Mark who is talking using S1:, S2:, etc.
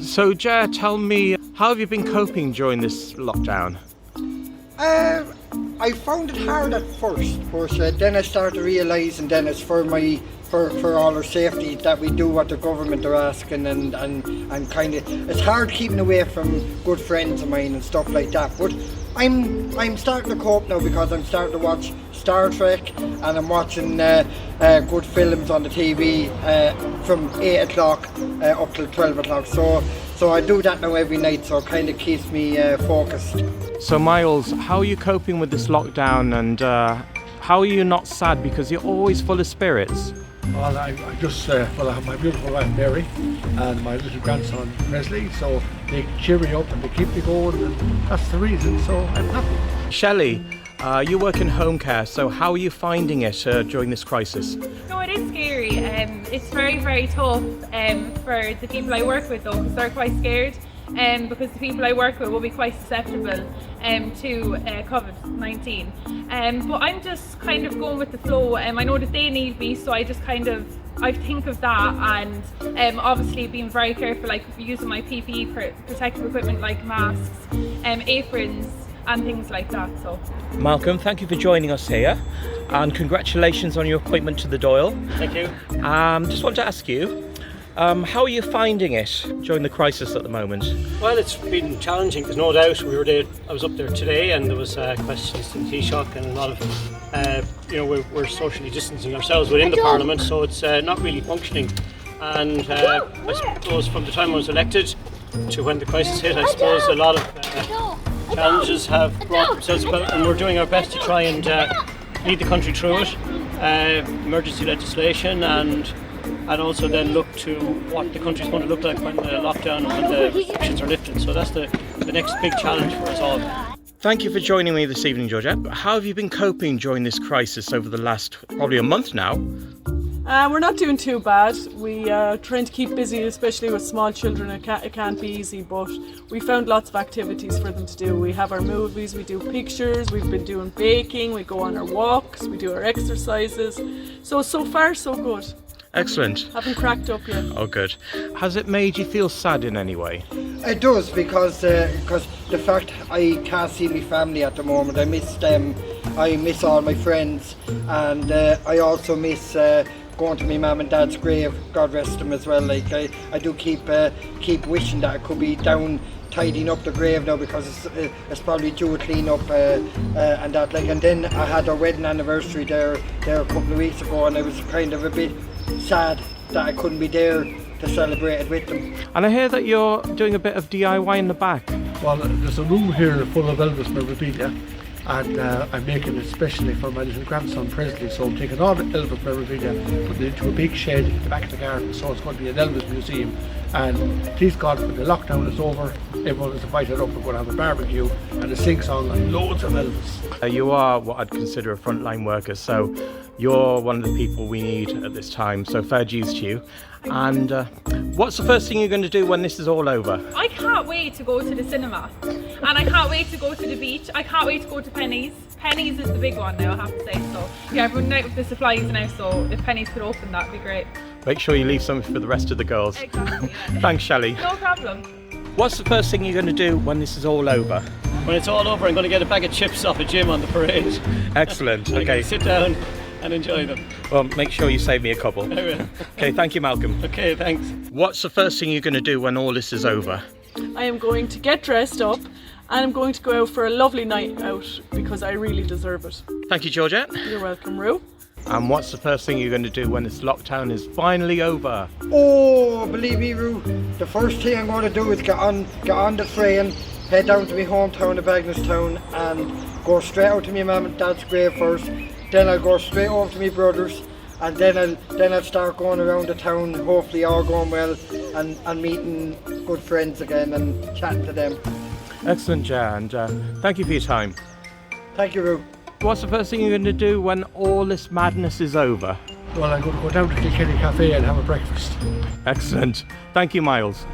S1: So, Jer, tell me, how have you been coping during this lockdown?
S2: I found it hard at first, but then I started to realise, and then it's for all our safety, that we do what the government are asking, and kind of, it's hard keeping away from good friends of mine and stuff like that. But I'm starting to cope now, because I'm starting to watch Star Trek, and I'm watching good films on the TV from 8 o'clock up till 12 o'clock. So I do that now every night, so it kind of keeps me focused.
S1: So, Miles, how are you coping with this lockdown, and how are you not sad, because you're always full of spirits?
S3: Well, I have my beautiful wife Mary and my little grandson Presley, so they cheer me up and they keep me going, and that's the reason, so I'm happy.
S1: Shelley, you work in home care, so how are you finding it during this crisis?
S4: No, it is scary. It's very, very tough for the people I work with, though, because they're quite scared. Because the people I work with will be quite susceptible to COVID-19. But I'm just kind of going with the flow. I know that they need me, so I think of that, and obviously being very careful, like using my PPE protective equipment like masks, aprons and things like that. So,
S1: Malcolm, thank you for joining us here, and congratulations on your appointment to the Doyle.
S5: Thank you.
S1: Just want to ask you, how are you finding it during the crisis at the moment?
S5: Well, it's been challenging, there's no doubt. I was up there today, and there was questions in Taoiseach, and a lot of, we're socially distancing ourselves within the Parliament, so it's not really functioning. And I suppose from the time I was elected to when the crisis hit, I suppose a lot of challenges have brought themselves about, and we're doing our best to try and lead the country through it. Emergency legislation, and also then look to what the country's going to look like when the lockdown and when the restrictions are lifted. So that's the next big challenge for us all.
S1: Thank you for joining me this evening, Georgette. How have you been coping during this crisis over the last probably a month now?
S6: We're not doing too bad. We trying to keep busy, especially with small children. It can't be easy, but we found lots of activities for them to do. We have our movies, we do pictures, we've been doing baking, we go on our walks, we do our exercises. So far so good.
S1: Excellent.
S6: Haven't cracked up yet.
S1: Oh, good. Has it made you feel sad in any way?
S2: It does, because the fact I can't see my family at the moment. I miss them. I miss all my friends, and I also miss going to my mum and dad's grave. God rest them as well. Like I do keep wishing that I could be down tidying up the grave now, because it's probably due to clean up and that. Like, and then I had our wedding anniversary there a couple of weeks ago, and I was kind of a bit sad that I couldn't be there to celebrate it with them.
S1: And I hear that you're doing a bit of DIY in the back.
S3: Well, there's a room here full of Elvis memorabilia, and I'm making it especially for my little grandson Presley, so I'm taking all the Elvis memorabilia, putting it into a big shed in the back of the garden, so it's going to be an Elvis museum. And please God, when the lockdown is over, everyone is invited up. We're going to have a barbecue and a sing-song and loads of Elvis.
S1: You are what I'd consider a frontline worker, so you're one of the people we need at this time, so fair dues to you. And what's the first thing you're going to do when this is all over?
S4: I can't wait to go to the cinema, and I can't wait to go to the beach. I can't wait to go to Penny's. Penny's is the big one now, I have to say. So yeah, I've run out of the supplies now, so if Penny's could open, that'd be great.
S1: Make sure you leave something for the rest of the girls.
S4: Exactly. Yeah.
S1: Thanks, Shelley.
S4: No problem.
S1: What's the first thing you're going to do when this is all over?
S5: When it's all over, I'm going to get a bag of chips off a gym on the parade.
S1: Excellent.
S5: I'm
S1: Okay.
S5: going to sit down and enjoy them.
S1: Well, make sure you save me a couple.
S5: I will.
S1: Okay, thank you, Malcolm.
S5: Okay, thanks.
S1: What's the first thing you're going to do when all this is over?
S6: I am going to get dressed up, and I'm going to go out for a lovely night out, because I really deserve it.
S1: Thank you, Georgette.
S6: You're welcome, Rue.
S1: And what's the first thing you're going to do when this lockdown is finally over?
S2: Oh, believe me, Roo, the first thing I'm going to do is get on the train, head down to my hometown of Bagnestown, and go straight out to my mum and dad's grave first. Then I'll go straight over to my brother's, and then I'll start going around the town, hopefully all going well, and meeting good friends again and chatting to them.
S1: Excellent, Ja, and thank you for your time.
S2: Thank you, Roo.
S1: What's the first thing you're going to do when all this madness is over?
S3: Well, I'm going to go down to Kilkenny Cafe and have a breakfast.
S1: Excellent. Thank you, Miles.